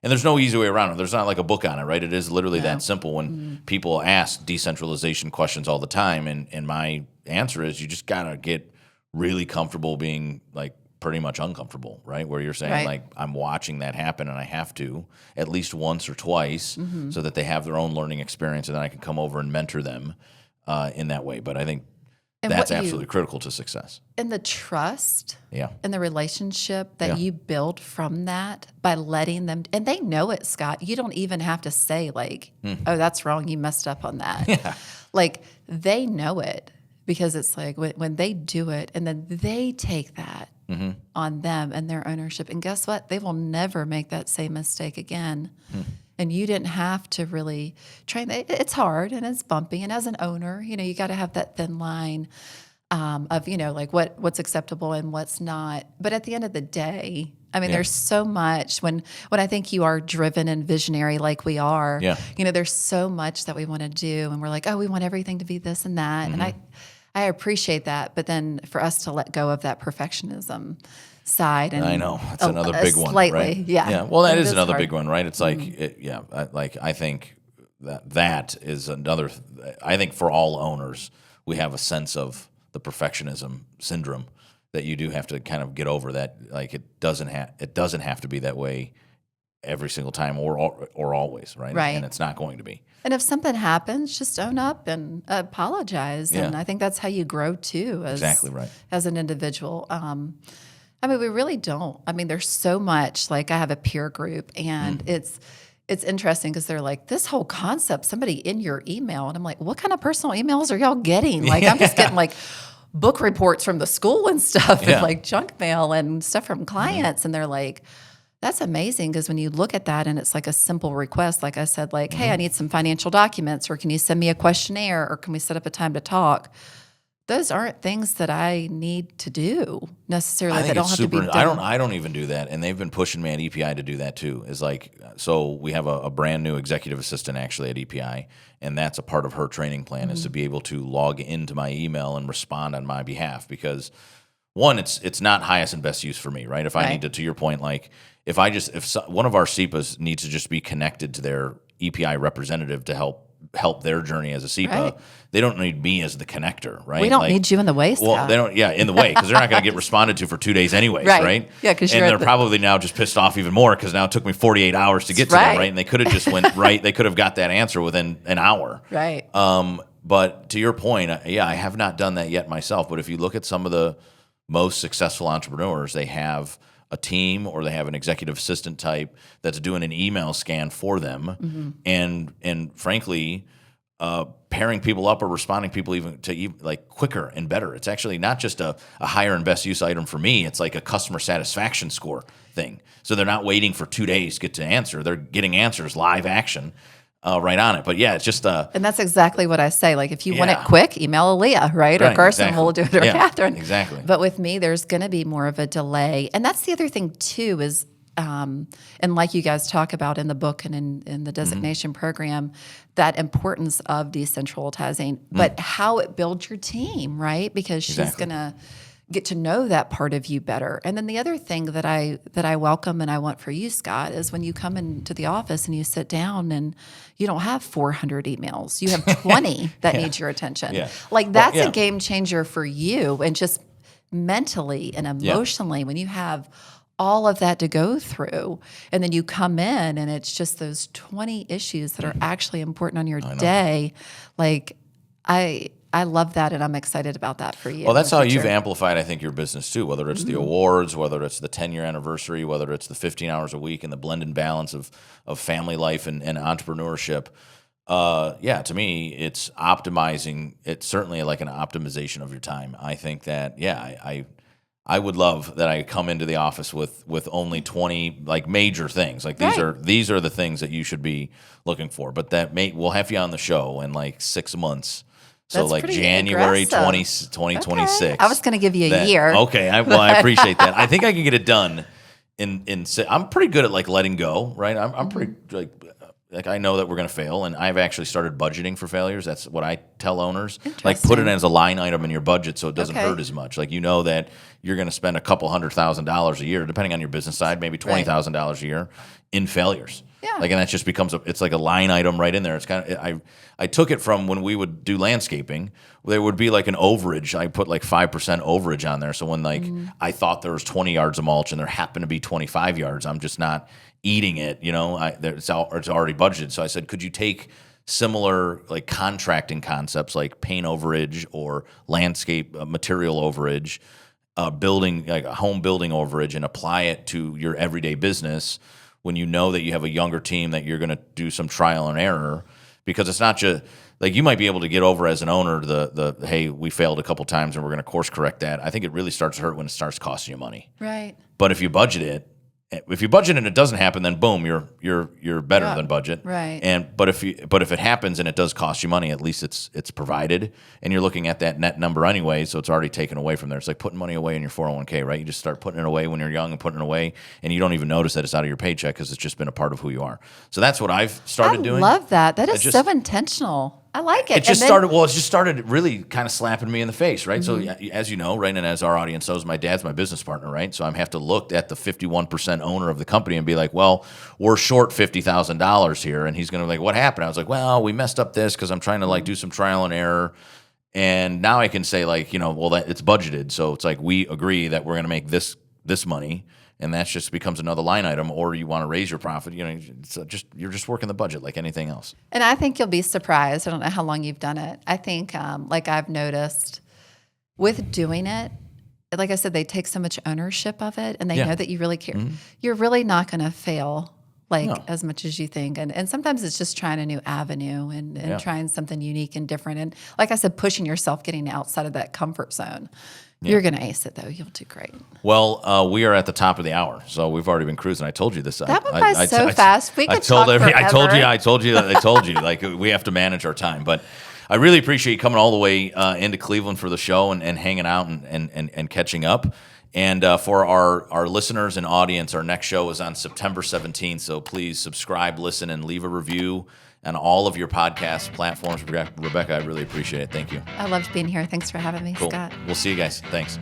and there's no easy way around it. There's not like a book on it, right? It is literally that simple. When people ask decentralization questions all the time, and my answer is you just got to get really comfortable being like pretty much uncomfortable, right? Where you're saying like, I'm watching that happen and I have to at least once or twice so that they have their own learning experience, and then I can come over and mentor them in that way. But I think that's absolutely critical to success. And the trust and the relationship that you build from that by letting them, and they know it, Scott. You don't even have to say like, oh, that's wrong, you messed up on that. Like they know it, because it's like when they do it and then they take that on them and their ownership. And guess what? They will never make that same mistake again. And you didn't have to really train. It's hard and it's bumpy. And as an owner, you got to have that thin line of, like what's acceptable and what's not. But at the end of the day, I mean, there's so much when I think you are driven and visionary like we are, there's so much that we want to do. And we're like, oh, we want everything to be this and that. And I appreciate that. But then for us to let go of that perfectionism side. And I know. That's another big one, right? Yeah. Well, that is another big one, right? It's like, I think that is another, I think for all owners, we have a sense of the perfectionism syndrome that you do have to kind of get over that. Like it doesn't have to be that way every single time or always, right? Right. And it's not going to be. And if something happens, just own up and apologize. Yeah. And I think that's how you grow too. Exactly right. As an individual. I mean, we really don't. I mean, there's so much. Like I have a peer group, and it's interesting because they're like, this whole concept, somebody in your email. And I'm like, what kind of personal emails are y'all getting? Like, I'm just getting like book reports from the school and stuff and like junk mail and stuff from clients. And they're like, that's amazing, because when you look at that and it's like a simple request, like I said, like, hey, I need some financial documents, or can you send me a questionnaire, or can we set up a time to talk? Those aren't things that I need to do necessarily. I think that don't have to be done. I don't even do that, and they've been pushing me at EPI to do that too. Is like, so we have a brand new executive assistant actually at EPI, and that's a part of her training plan is to be able to log into my email and respond on my behalf. Because one, it's not highest and best use for me, right? If I need to your point, like if one of our SEPAs needs to just be connected to their EPI representative to help their journey as a SEPA, they don't need me as the connector, right? We don't need you in the way, Scott. Well, they don't, in the way, because they're not going to get responded to for 2 days anyways, right? Yeah, because they're probably now just pissed off even more because now it took me 48 hours to get to them, right? And they could have just went right. They could have got that answer within an hour, right? But to your point, I have not done that yet myself. But if you look at some of the most successful entrepreneurs, they have a team or they have an executive assistant type that's doing an email scan for them, and frankly, pairing people up or responding people even like quicker and better. It's actually not just a higher and best use item for me. It's like a customer satisfaction score thing. So they're not waiting for 2 days to get to answer. They're getting answers, live action, right on it. But yeah, it's just and that's exactly what I say. Like if you want it quick, email Aaliyah, right? Or Carson will do it, or Catherine. Exactly. But with me, there's going to be more of a delay. And that's the other thing too is, and like you guys talk about in the book and in the designation program, that importance of decentralizing, but how it builds your team, right? Because she's going to get to know that part of you better. And then the other thing that I welcome and I want for you, Scott, is when you come into the office and you sit down and you don't have 400 emails. You have 20 that need your attention. Yeah. Like that's a game changer for you, and just mentally and emotionally when you have all of that to go through, and then you come in and it's just those 20 issues that are actually important on your day. Like, I love that, and I'm excited about that for you. Well, that's how you've amplified, I think, your business too, whether it's the awards, whether it's the 10-year anniversary, whether it's the 15 hours a week and the blend and balance of family life and entrepreneurship. To me, it's optimizing. It's certainly like an optimization of your time. I think that, I would love that I come into the office with only 20 like major things. Like these are the things that you should be looking for. But we'll have you on the show in like 6 months. So That's like pretty January aggressive. 2026. Okay. I was going to give you a year. Okay, I appreciate that. I think I can get it done in. I'm pretty good at like letting go, right? I'm pretty like I know that we're going to fail, and I've actually started budgeting for failures. That's what I tell owners. Like put it as a line item in your budget so it doesn't hurt as much. Like you know that you're going to spend a couple $100,000 a year, depending on your business side, maybe $20,000 a year in failures. Yeah. Like, and that just becomes it's like a line item right in there. It's kind of I took it from when we would do landscaping. There would be like an overage. I put like 5% overage on there. So when like I thought there was 20 yards of mulch and there happened to be 25 yards, I'm just not eating it. It's already budgeted. So I said, could you take similar like contracting concepts like paint overage or landscape material overage, building like a home building overage, and apply it to your everyday business when you know that you have a younger team that you're going to do some trial and error, because it's not just like you might be able to get over as an owner the hey, we failed a couple times and we're going to course correct that. I think it really starts to hurt when it starts costing you money. Right. But if you budget it and it doesn't happen, then boom, you're better than budget. Right. But if it happens and it does cost you money, at least it's provided, and you're looking at that net number anyway, so it's already taken away from there. It's like putting money away in your 401k, right? You just start putting it away when you're young and putting it away, and you don't even notice that it's out of your paycheck because it's just been a part of who you are. So that's what I've started doing. I love that. That is so intentional. I like it. It just started really kind of slapping me in the face, right? So as you know, right, and as our audience knows, my dad's my business partner, right? So I have to look at the 51% owner of the company and be like, well, we're short $50,000 here. And he's going to be like, what happened? I was like, well, we messed up this because I'm trying to like do some trial and error. And now I can say like, well, that it's budgeted. So it's like, we agree that we're going to make this money. And that just becomes another line item, or you want to raise your profit. It's you're just working the budget like anything else. And I think you'll be surprised. I don't know how long you've done it. I think, like I've noticed with doing it, like I said, they take so much ownership of it, and they know that you really care. Mm-hmm. You're really not going to fail as much as you think. And sometimes it's just trying a new avenue and trying something unique and different. And like I said, pushing yourself, getting outside of that comfort zone. You're going to ace it, though. You'll do great. Well, we are at the top of the hour, so we've already been cruising. I told you this. That went by so fast. We could talk forever. I told you. Like, we have to manage our time. But I really appreciate you coming all the way into Cleveland for the show and hanging out and catching up. And for our listeners and audience, our next show is on September 17th. So please subscribe, listen, and leave a review on all of your podcast platforms. Rebecca, I really appreciate it. Thank you. I loved being here. Thanks for having me, cool. Scott. We'll see you guys. Thanks.